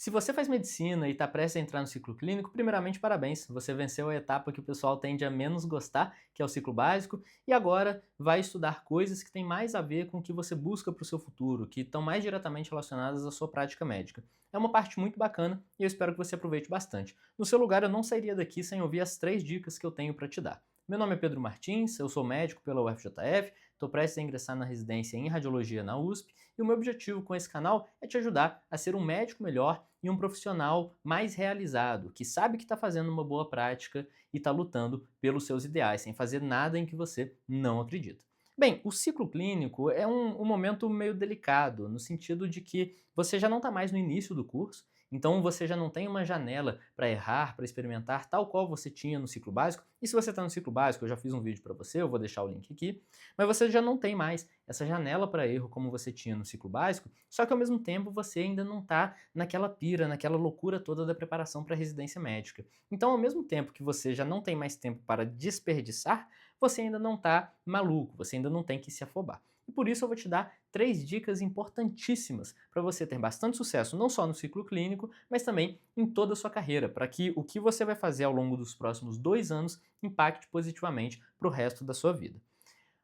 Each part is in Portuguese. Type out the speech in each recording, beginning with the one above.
Se você faz medicina e está prestes a entrar no ciclo clínico, primeiramente parabéns, você venceu a etapa que o pessoal tende a menos gostar, que é o ciclo básico, e agora vai estudar coisas que têm mais a ver com o que você busca para o seu futuro, que estão mais diretamente relacionadas à sua prática médica. É uma parte muito bacana e eu espero que você aproveite bastante. No seu lugar, eu não sairia daqui sem ouvir as 3 dicas que eu tenho para te dar. Meu nome é Pedro Martins, eu sou médico pela UFJF, estou prestes a ingressar na residência em radiologia na USP e o meu objetivo com esse canal é te ajudar a ser um médico melhor e um profissional mais realizado, que sabe que está fazendo uma boa prática e está lutando pelos seus ideais, sem fazer nada em que você não acredita. Bem, o ciclo clínico é um momento meio delicado, no sentido de que você já não está mais no início do curso, então você já não tem uma janela para errar, para experimentar, tal qual você tinha no ciclo básico. E se você está no ciclo básico, eu já fiz um vídeo para você, eu vou deixar o link aqui, mas você já não tem mais essa janela para erro como você tinha no ciclo básico, só que ao mesmo tempo você ainda não está naquela pira, naquela loucura toda da preparação para a residência médica. Então, ao mesmo tempo que você já não tem mais tempo para desperdiçar, você ainda não está maluco, você ainda não tem que se afobar. E por isso eu vou te dar 3 dicas importantíssimas para você ter bastante sucesso, não só no ciclo clínico, mas também em toda a sua carreira, para que o que você vai fazer ao longo dos próximos 2 anos impacte positivamente para o resto da sua vida.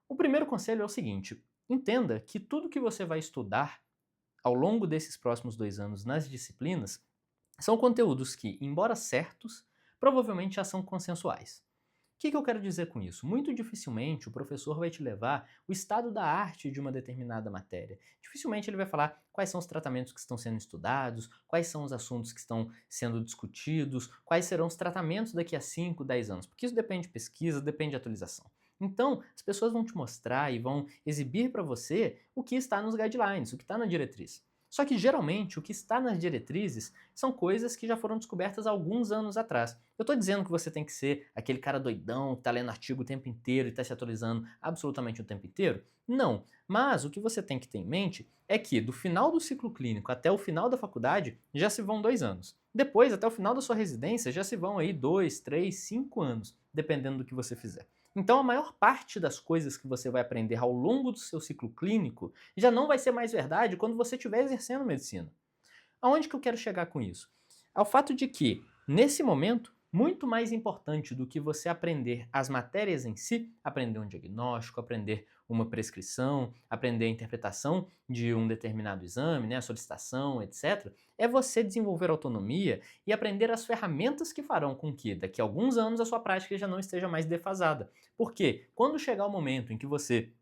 O primeiro conselho é o seguinte: entenda que tudo que você vai estudar ao longo desses próximos 2 anos nas disciplinas são conteúdos que, embora certos, provavelmente já são consensuais. O que eu quero dizer com isso? Muito dificilmente o professor vai te levar o estado da arte de uma determinada matéria. Dificilmente ele vai falar quais são os tratamentos que estão sendo estudados, quais são os assuntos que estão sendo discutidos, quais serão os tratamentos daqui a 5, 10 anos, porque isso depende de pesquisa, depende de atualização. Então, as pessoas vão te mostrar e vão exibir para você o que está nos guidelines, o que está na diretriz. Só que geralmente o que está nas diretrizes são coisas que já foram descobertas há alguns anos atrás. Eu estou dizendo que você tem que ser aquele cara doidão que está lendo artigo o tempo inteiro e está se atualizando absolutamente o tempo inteiro? Não. Mas o que você tem que ter em mente é que do final do ciclo clínico até o final da faculdade já se vão 2 anos. Depois, até o final da sua residência, já se vão aí 2, 3, 5 anos, dependendo do que você fizer. Então, a maior parte das coisas que você vai aprender ao longo do seu ciclo clínico já não vai ser mais verdade quando você estiver exercendo medicina. Aonde que eu quero chegar com isso? Ao fato de que, nesse momento, muito mais importante do que você aprender as matérias em si, aprender um diagnóstico, aprender uma prescrição, aprender a interpretação de um determinado exame, né, a solicitação, etc., é você desenvolver autonomia e aprender as ferramentas que farão com que, daqui a alguns anos, a sua prática já não esteja mais defasada. Porque quando chegar o momento em que você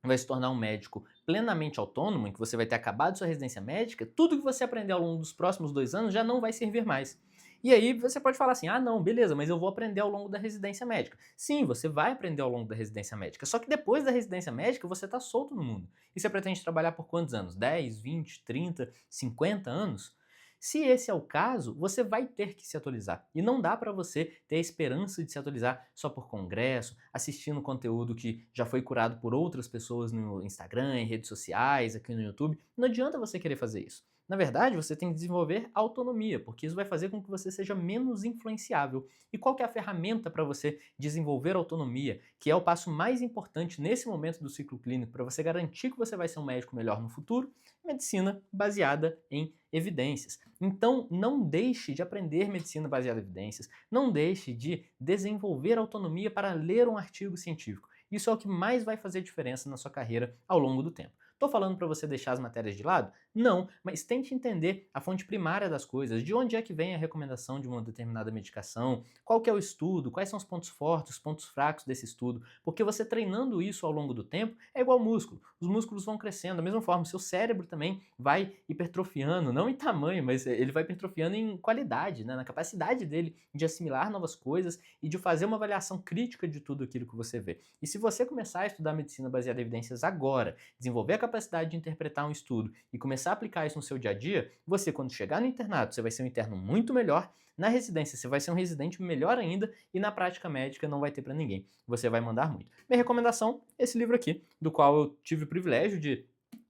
vai se tornar um médico plenamente autônomo, em que você vai ter acabado sua residência médica, tudo que você aprender ao longo dos próximos 2 anos já não vai servir mais. E aí você pode falar assim, ah não, beleza, mas eu vou aprender ao longo da residência médica. Sim, você vai aprender ao longo da residência médica, só que depois da residência médica você está solto no mundo. E você pretende trabalhar por quantos anos? 10, 20, 30, 50 anos? Se esse é o caso, você vai ter que se atualizar. E não dá para você ter a esperança de se atualizar só por congresso, assistindo conteúdo que já foi curado por outras pessoas no Instagram, em redes sociais, aqui no YouTube. Não adianta você querer fazer isso. Na verdade, você tem que desenvolver autonomia, porque isso vai fazer com que você seja menos influenciável. E qual que é a ferramenta para você desenvolver autonomia, que é o passo mais importante nesse momento do ciclo clínico para você garantir que você vai ser um médico melhor no futuro? Medicina baseada em evidências. Então, não deixe de aprender medicina baseada em evidências, não deixe de desenvolver autonomia para ler um artigo científico. Isso é o que mais vai fazer diferença na sua carreira ao longo do tempo. Estou falando para você deixar as matérias de lado? Não, mas tente entender a fonte primária das coisas, de onde é que vem a recomendação de uma determinada medicação, qual que é o estudo, quais são os pontos fortes, os pontos fracos desse estudo, porque você treinando isso ao longo do tempo é igual músculo. Os músculos vão crescendo, da mesma forma, o seu cérebro também vai hipertrofiando, não em tamanho, mas ele vai hipertrofiando em qualidade, né, na capacidade dele de assimilar novas coisas e de fazer uma avaliação crítica de tudo aquilo que você vê. E se você começar a estudar medicina baseada em evidências agora, desenvolver a capacidade de interpretar um estudo e começar a aplicar isso no seu dia a dia, você, quando chegar no internato, você vai ser um interno muito melhor, na residência você vai ser um residente melhor ainda e na prática médica não vai ter para ninguém. Você vai mandar muito. Minha recomendação é esse livro aqui, do qual eu tive o privilégio de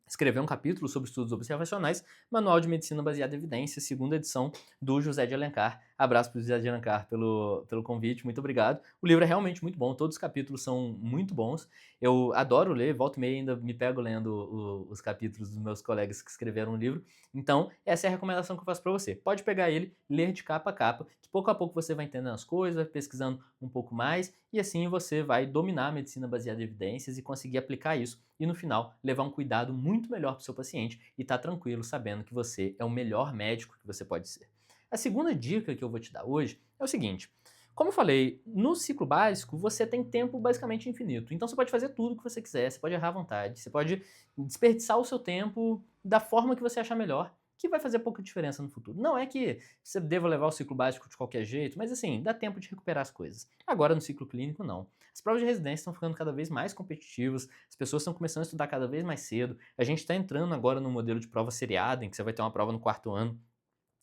escrever um capítulo sobre estudos observacionais, Manual de Medicina Baseada em Evidências, segunda edição do José de Alencar, Abraço para o José de Alencar pelo convite, muito obrigado. O livro é realmente muito bom, todos os capítulos são muito bons. Eu adoro ler, volta e meia ainda me pego lendo os capítulos dos meus colegas que escreveram o livro. Então, essa é a recomendação que eu faço para você. Pode pegar ele, ler de capa a capa, que pouco a pouco você vai entendendo as coisas, vai pesquisando um pouco mais, e assim você vai dominar a medicina baseada em evidências e conseguir aplicar isso, e no final levar um cuidado muito melhor para o seu paciente e estar tranquilo sabendo que você é o melhor médico que você pode ser. A segunda dica que eu vou te dar hoje é o seguinte: como eu falei, no ciclo básico você tem tempo basicamente infinito, então você pode fazer tudo o que você quiser, você pode errar à vontade, você pode desperdiçar o seu tempo da forma que você achar melhor, que vai fazer pouca diferença no futuro. Não é que você deva levar o ciclo básico de qualquer jeito, mas assim, dá tempo de recuperar as coisas. Agora no ciclo clínico, não. As provas de residência estão ficando cada vez mais competitivas, as pessoas estão começando a estudar cada vez mais cedo, a gente está entrando agora no modelo de prova seriada, em que você vai ter uma prova no quarto ano,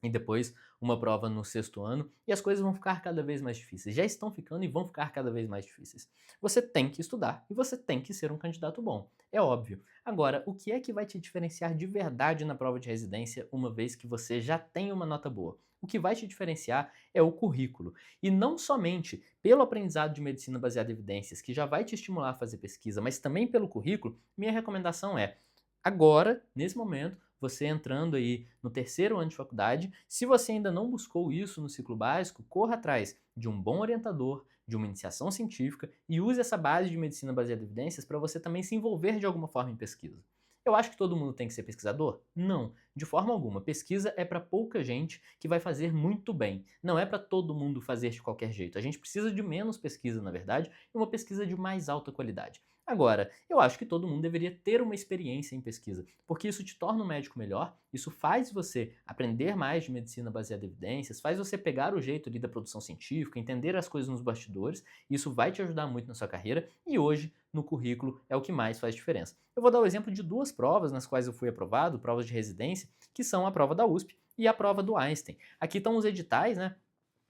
e depois uma prova no sexto ano, e as coisas vão ficar cada vez mais difíceis. Já estão ficando e vão ficar cada vez mais difíceis. Você tem que estudar e você tem que ser um candidato bom. É óbvio. Agora, o que é que vai te diferenciar de verdade na prova de residência, uma vez que você já tem uma nota boa? O que vai te diferenciar é o currículo. E não somente pelo aprendizado de medicina baseada em evidências, que já vai te estimular a fazer pesquisa, mas também pelo currículo, minha recomendação é: agora, nesse momento, você entrando aí no terceiro ano de faculdade, se você ainda não buscou isso no ciclo básico, corra atrás de um bom orientador, de uma iniciação científica e use essa base de medicina baseada em evidências para você também se envolver de alguma forma em pesquisa. Eu acho que todo mundo tem que ser pesquisador? Não, de forma alguma. Pesquisa é para pouca gente que vai fazer muito bem. Não é para todo mundo fazer de qualquer jeito. A gente precisa de menos pesquisa, na verdade, e uma pesquisa de mais alta qualidade. Agora, eu acho que todo mundo deveria ter uma experiência em pesquisa, porque isso te torna um médico melhor, isso faz você aprender mais de medicina baseada em evidências, faz você pegar o jeito ali da produção científica, entender as coisas nos bastidores, isso vai te ajudar muito na sua carreira e hoje no currículo é o que mais faz diferença. Eu vou dar o exemplo de duas provas nas quais eu fui aprovado, provas de residência, que são a prova da USP e a prova do Einstein. Aqui estão os editais, né,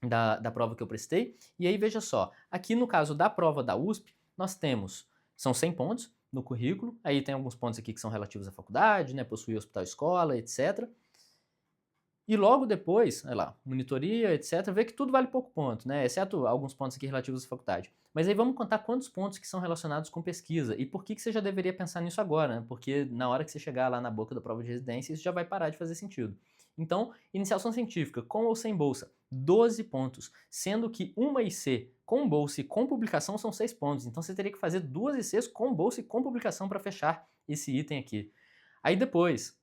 da prova que eu prestei, e aí veja só, aqui no caso da prova da USP, nós temos, são 100 pontos no currículo, aí tem alguns pontos aqui que são relativos à faculdade, né, possuir hospital escola, etc. E logo depois, olha lá, monitoria, etc, vê que tudo vale pouco ponto, né, exceto alguns pontos aqui relativos à faculdade. Mas aí vamos contar quantos pontos que são relacionados com pesquisa e por que você já deveria pensar nisso agora, né, porque na hora que você chegar lá na boca da prova de residência, isso já vai parar de fazer sentido. Então, iniciação científica, com ou sem bolsa, 12 pontos, sendo que uma IC com bolsa e com publicação são 6 pontos. Então você teria que fazer duas ICs com bolsa e com publicação para fechar esse item aqui. Aí depois,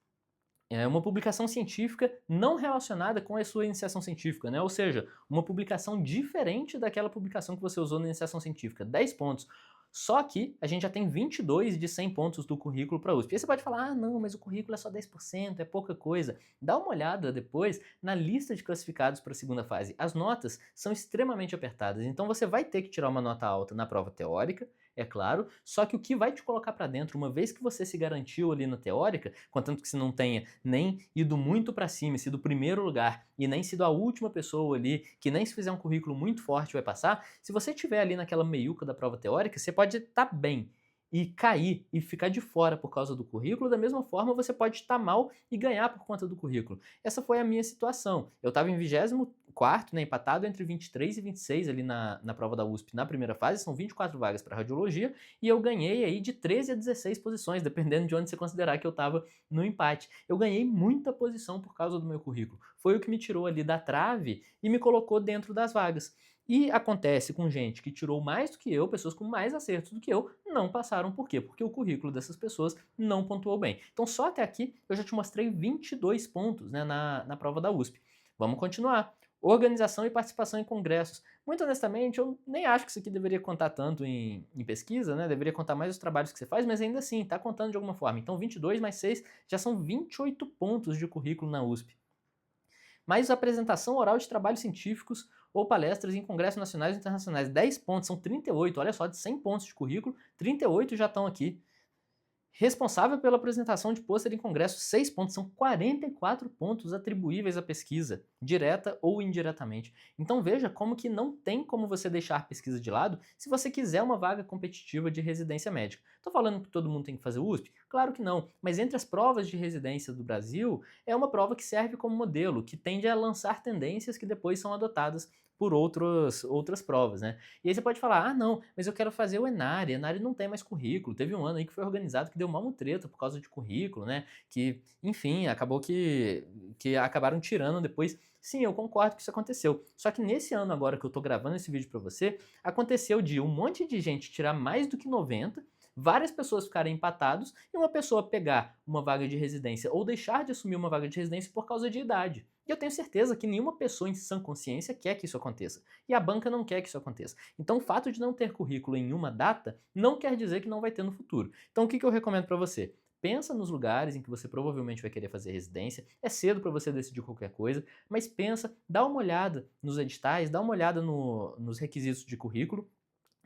uma publicação científica não relacionada com a sua iniciação científica, né? Ou seja, uma publicação diferente daquela publicação que você usou na iniciação científica, 10 pontos. Só que a gente já tem 22 de 100 pontos do currículo para a USP. E aí você pode falar, ah não, mas o currículo é só 10%, é pouca coisa. Dá uma olhada depois na lista de classificados para a segunda fase. As notas são extremamente apertadas, então você vai ter que tirar uma nota alta na prova teórica, é claro, só que o que vai te colocar para dentro, uma vez que você se garantiu ali na teórica, contanto que você não tenha nem ido muito para cima, sido o primeiro lugar e nem sido a última pessoa ali, que nem se fizer um currículo muito forte vai passar, se você estiver ali naquela meiuca da prova teórica, você pode estar bem e cair e ficar de fora por causa do currículo, da mesma forma você pode estar mal e ganhar por conta do currículo. Essa foi a minha situação. Eu estava em 24º, né, empatado entre 23 e 26 ali na prova da USP na primeira fase, são 24 vagas para radiologia, e eu ganhei aí de 13 a 16 posições, dependendo de onde você considerar que eu estava no empate. Eu ganhei muita posição por causa do meu currículo. Foi o que me tirou ali da trave e me colocou dentro das vagas. E acontece com gente que tirou mais do que eu, pessoas com mais acertos do que eu, não passaram. Por quê? Porque o currículo dessas pessoas não pontuou bem. Então só até aqui eu já te mostrei 22 pontos, né, na prova da USP. Vamos continuar. Organização e participação em congressos. Muito honestamente, eu nem acho que isso aqui deveria contar tanto em pesquisa, né? Deveria contar mais os trabalhos que você faz, mas ainda assim, está contando de alguma forma. Então 22 mais 6 já são 28 pontos de currículo na USP. Mais apresentação oral de trabalhos científicos ou palestras em congressos nacionais e internacionais. 10 pontos, são 38, olha só, de 100 pontos de currículo, 38 já estão aqui. Responsável pela apresentação de pôster em congresso, 6 pontos, são 44 pontos atribuíveis à pesquisa, direta ou indiretamente. Então veja como que não tem como você deixar a pesquisa de lado se você quiser uma vaga competitiva de residência médica. Estou falando que todo mundo tem que fazer USP? Claro que não, mas entre as provas de residência do Brasil, é uma prova que serve como modelo, que tende a lançar tendências que depois são adotadas por outras provas, né? E aí você pode falar, ah não, mas eu quero fazer o Enare não tem mais currículo, teve um ano aí que foi organizado que deu uma mutreta por causa de currículo, né? Que, enfim, acabou que acabaram tirando depois. Sim, eu concordo que isso aconteceu. Só que nesse ano agora que eu tô gravando esse vídeo pra você, aconteceu de um monte de gente tirar mais do que 90, várias pessoas ficarem empatados e uma pessoa pegar uma vaga de residência ou deixar de assumir uma vaga de residência por causa de idade. E eu tenho certeza que nenhuma pessoa em sã consciência quer que isso aconteça. E a banca não quer que isso aconteça. Então o fato de não ter currículo em uma data não quer dizer que não vai ter no futuro. Então o que eu recomendo para você? Pensa nos lugares em que você provavelmente vai querer fazer residência. É cedo para você decidir qualquer coisa, mas pensa, dá uma olhada nos editais, dá uma olhada nos requisitos de currículo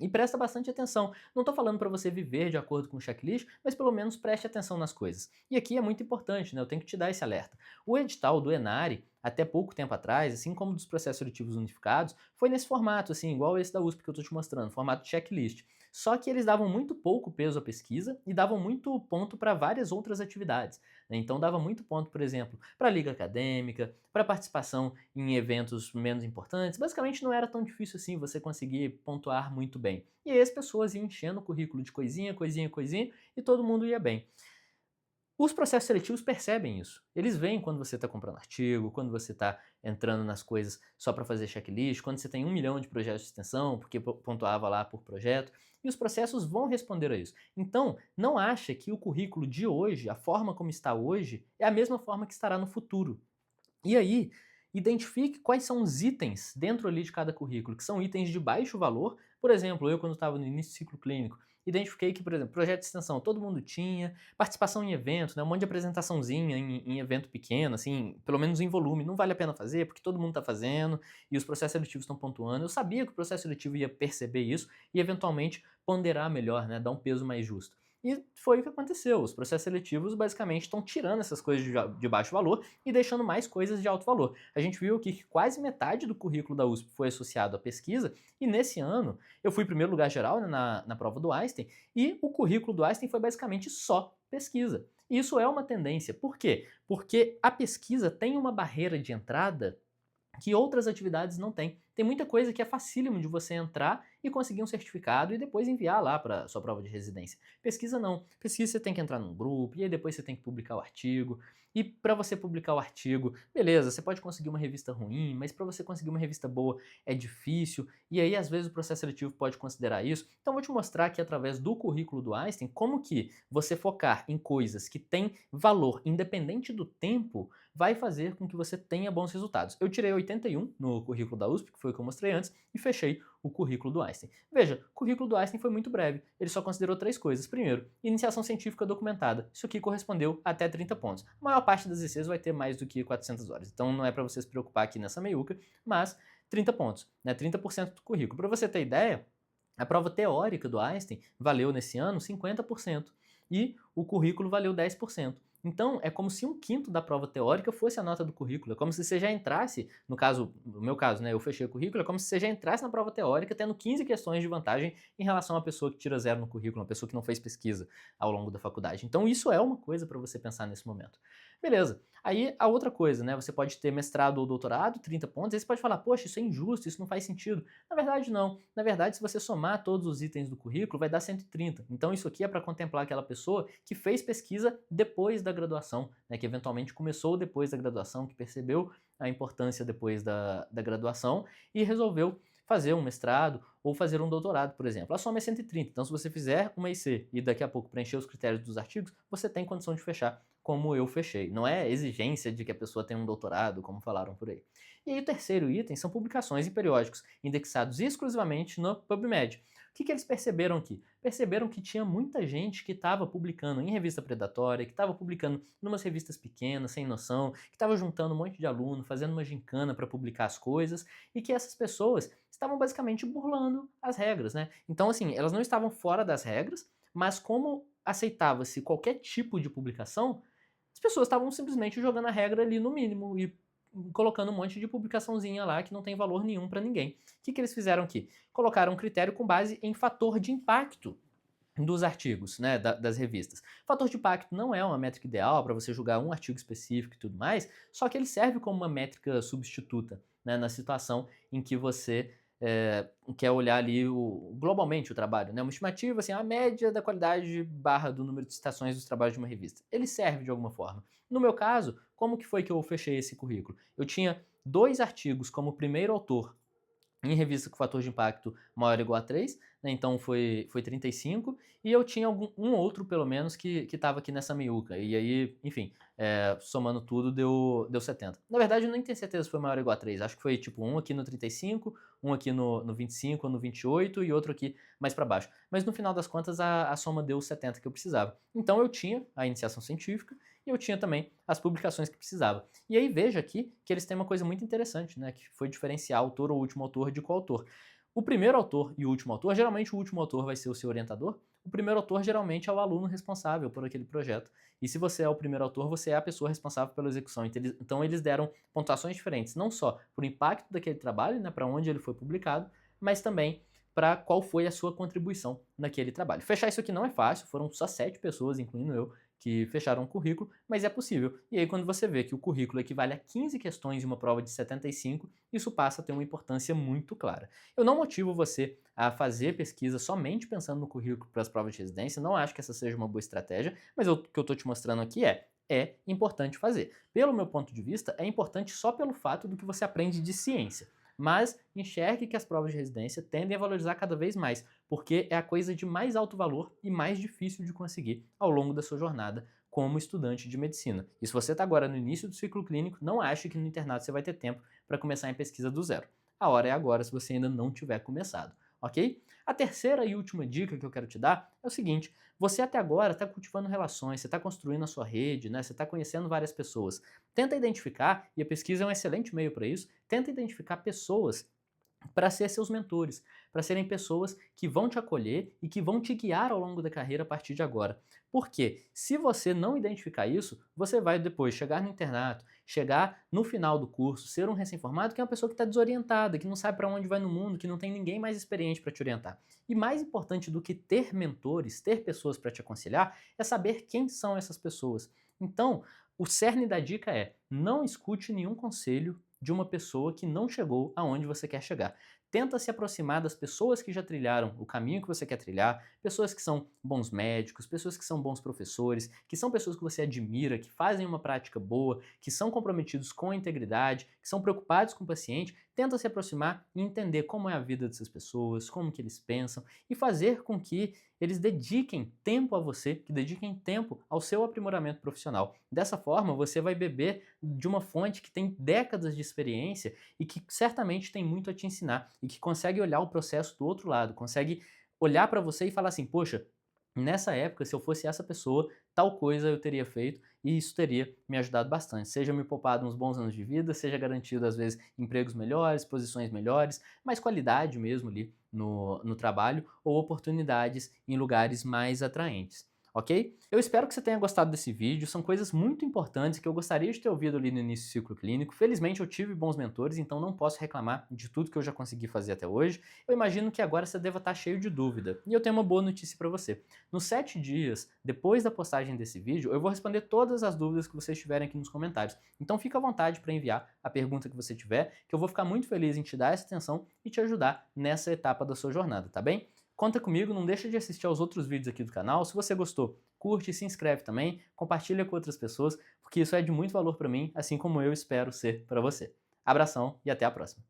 e presta bastante atenção. Não estou falando para você viver de acordo com o checklist, mas pelo menos preste atenção nas coisas. E aqui é muito importante, né? Eu tenho que te dar esse alerta. O edital do Enare, até pouco tempo atrás, assim como dos processos seletivos unificados, foi nesse formato, assim, igual esse da USP que eu estou te mostrando, formato checklist. Só que eles davam muito pouco peso à pesquisa e davam muito ponto para várias outras atividades, né? Então dava muito ponto, por exemplo, para a liga acadêmica, para participação em eventos menos importantes. Basicamente não era tão difícil assim você conseguir pontuar muito bem. E aí as pessoas iam enchendo o currículo de coisinha, coisinha, coisinha e todo mundo ia bem. Os processos seletivos percebem isso. Eles veem quando você está comprando artigo, quando você está entrando nas coisas só para fazer checklist, quando você tem 1 milhão de projetos de extensão, porque pontuava lá por projeto, e os processos vão responder a isso. Então, não acha que o currículo de hoje, a forma como está hoje, é a mesma forma que estará no futuro. E aí, identifique quais são os itens dentro ali de cada currículo, que são itens de baixo valor. Por exemplo, eu quando estava no início do ciclo clínico, identifiquei que, por exemplo, projeto de extensão todo mundo tinha, participação em eventos, né, um monte de apresentaçãozinha em evento pequeno, assim, pelo menos em volume, não vale a pena fazer porque todo mundo está fazendo e os processos seletivos estão pontuando. Eu sabia que o processo seletivo ia perceber isso e eventualmente ponderar melhor, né, dar um peso mais justo. E foi o que aconteceu. Os processos seletivos basicamente estão tirando essas coisas de baixo valor e deixando mais coisas de alto valor. A gente viu aqui que quase metade do currículo da USP foi associado à pesquisa, e nesse ano eu fui em primeiro lugar geral, né, na prova do Einstein, e o currículo do Einstein foi basicamente só pesquisa. E isso é uma tendência. Por quê? Porque a pesquisa tem uma barreira de entrada que outras atividades não têm. Tem muita coisa que é facílimo de você entrar e conseguir um certificado e depois enviar lá para sua prova de residência. Pesquisa não. Pesquisa você tem que entrar num grupo e aí depois você tem que publicar o artigo. E para você publicar o artigo, beleza, você pode conseguir uma revista ruim, mas para você conseguir uma revista boa é difícil. E aí às vezes o processo seletivo pode considerar isso. Então vou te mostrar aqui através do currículo do Einstein como que você focar em coisas que têm valor independente do tempo vai fazer com que você tenha bons resultados. Eu tirei 81 no currículo da USP, que foi o que eu mostrei antes, e fechei o currículo do Einstein. Veja, o currículo do Einstein foi muito breve. Ele só considerou 3 coisas. Primeiro, iniciação científica documentada. Isso aqui correspondeu até 30 pontos. A maior parte das ICs vai ter mais do que 400 horas. Então não é para você se preocupar aqui nessa meiuca, mas 30 pontos, né? 30% do currículo. Para você ter ideia, a prova teórica do Einstein valeu nesse ano 50% e o currículo valeu 10%. Então, é como se 1/5 da prova teórica fosse a nota do currículo. É como se você já entrasse, no caso, no meu caso, né, eu fechei o currículo, é como se você já entrasse na prova teórica tendo 15 questões de vantagem em relação à pessoa que tira 0 no currículo, uma pessoa que não fez pesquisa ao longo da faculdade. Então, isso é uma coisa para você pensar nesse momento. Beleza. Aí, a outra coisa, né, você pode ter mestrado ou doutorado, 30 pontos, aí você pode falar, poxa, isso é injusto, isso não faz sentido. Na verdade, não. Na verdade, se você somar todos os itens do currículo, vai dar 130. Então, isso aqui é para contemplar aquela pessoa que fez pesquisa depois da graduação, né, que eventualmente começou depois da graduação, que percebeu a importância depois da graduação e resolveu fazer um mestrado ou fazer um doutorado, por exemplo. A soma é 130, então se você fizer uma IC e daqui a pouco preencher os critérios dos artigos, você tem condição de fechar como eu fechei. Não é exigência de que a pessoa tenha um doutorado, como falaram por aí. E aí o terceiro item são publicações em periódicos indexados exclusivamente no PubMed. O que eles perceberam aqui? Perceberam que tinha muita gente que estava publicando em revista predatória, que estava publicando em umas revistas pequenas, sem noção, que estava juntando um monte de aluno, fazendo uma gincana para publicar as coisas, e que essas pessoas estavam basicamente burlando as regras, né? Então, assim, elas não estavam fora das regras, mas como aceitava-se qualquer tipo de publicação, as pessoas estavam simplesmente jogando a regra ali no mínimo e colocando um monte de publicaçãozinha lá que não tem valor nenhum para ninguém. O que eles fizeram aqui? Colocaram um critério com base em fator de impacto. dos artigos, né, das revistas. Fator de impacto não é uma métrica ideal para você julgar um artigo específico e tudo mais, só que ele serve como uma métrica substituta, né, na situação em que você quer olhar ali globalmente o trabalho, né, uma estimativa, assim, a média da qualidade barra do número de citações dos trabalhos de uma revista. Ele serve de alguma forma. No meu caso, como que foi que eu fechei esse currículo? Eu tinha 2 artigos como primeiro autor em revista com fator de impacto maior ou igual a 3, né, então foi 35, e eu tinha um outro, pelo menos, que estava aqui nessa meiuca, e aí, enfim, somando tudo, deu 70. Na verdade, eu nem tenho certeza se foi maior ou igual a 3, acho que foi tipo um aqui no 35, um aqui no 25 ou no 28 e outro aqui mais para baixo. Mas no final das contas, a soma deu os 70 que eu precisava. Então eu tinha a iniciação científica e eu tinha também as publicações que precisava. E aí veja aqui que eles têm uma coisa muito interessante, né, que foi diferenciar autor ou último autor de coautor. O primeiro autor e o último autor, geralmente o último autor vai ser o seu orientador, o primeiro autor geralmente é o aluno responsável por aquele projeto. E se você é o primeiro autor, você é a pessoa responsável pela execução. Então eles deram pontuações diferentes, não só por impacto daquele trabalho, né, para onde ele foi publicado, mas também para qual foi a sua contribuição naquele trabalho. Fechar isso aqui não é fácil, foram só 7 pessoas, incluindo eu, que fecharam o currículo, mas é possível. E aí quando você vê que o currículo equivale a 15 questões de uma prova de 75, isso passa a ter uma importância muito clara. Eu não motivo você a fazer pesquisa somente pensando no currículo para as provas de residência, não acho que essa seja uma boa estratégia, mas o que eu estou te mostrando aqui é importante fazer. Pelo meu ponto de vista, é importante só pelo fato do que você aprende de ciência. Mas enxergue que as provas de residência tendem a valorizar cada vez mais, porque é a coisa de mais alto valor e mais difícil de conseguir ao longo da sua jornada como estudante de medicina. E se você está agora no início do ciclo clínico, não ache que no internato você vai ter tempo para começar em pesquisa do zero. A hora é agora se você ainda não tiver começado, ok? A terceira e última dica que eu quero te dar é o seguinte: você até agora está cultivando relações, você está construindo a sua rede, né? Você está conhecendo várias pessoas. Tenta identificar, e a pesquisa é um excelente meio para isso, tenta identificar pessoas para ser seus mentores, para serem pessoas que vão te acolher e que vão te guiar ao longo da carreira a partir de agora. Porque se você não identificar isso, você vai depois chegar no internato, chegar no final do curso, ser um recém-formado que é uma pessoa que está desorientada, que não sabe para onde vai no mundo, que não tem ninguém mais experiente para te orientar. E mais importante do que ter mentores, ter pessoas para te aconselhar, é saber quem são essas pessoas. Então, o cerne da dica é: não escute nenhum conselho de uma pessoa que não chegou aonde você quer chegar. Tenta se aproximar das pessoas que já trilharam o caminho que você quer trilhar, pessoas que são bons médicos, pessoas que são bons professores, que são pessoas que você admira, que fazem uma prática boa, que são comprometidos com a integridade, que são preocupados com o paciente. Tenta se aproximar e entender como é a vida dessas pessoas, como que eles pensam e fazer com que eles dediquem tempo a você, que dediquem tempo ao seu aprimoramento profissional. Dessa forma, você vai beber de uma fonte que tem décadas de experiência e que certamente tem muito a te ensinar e que consegue olhar o processo do outro lado, consegue olhar para você e falar assim: poxa, nessa época, se eu fosse essa pessoa, tal coisa eu teria feito e isso teria me ajudado bastante. Seja me poupado uns bons anos de vida, seja garantido, às vezes, empregos melhores, posições melhores, mais qualidade mesmo ali no trabalho ou oportunidades em lugares mais atraentes. Ok? Eu espero que você tenha gostado desse vídeo, são coisas muito importantes que eu gostaria de ter ouvido ali no início do ciclo clínico. Felizmente eu tive bons mentores, então não posso reclamar de tudo que eu já consegui fazer até hoje. Eu imagino que agora você deva estar cheio de dúvida. E eu tenho uma boa notícia para você. Nos 7 dias, depois da postagem desse vídeo, eu vou responder todas as dúvidas que vocês tiverem aqui nos comentários. Então fica à vontade para enviar a pergunta que você tiver, que eu vou ficar muito feliz em te dar essa atenção e te ajudar nessa etapa da sua jornada, tá bem? Conta comigo, não deixa de assistir aos outros vídeos aqui do canal. Se você gostou, curte e se inscreve também, compartilha com outras pessoas, porque isso é de muito valor para mim, assim como eu espero ser para você. Abração e até a próxima.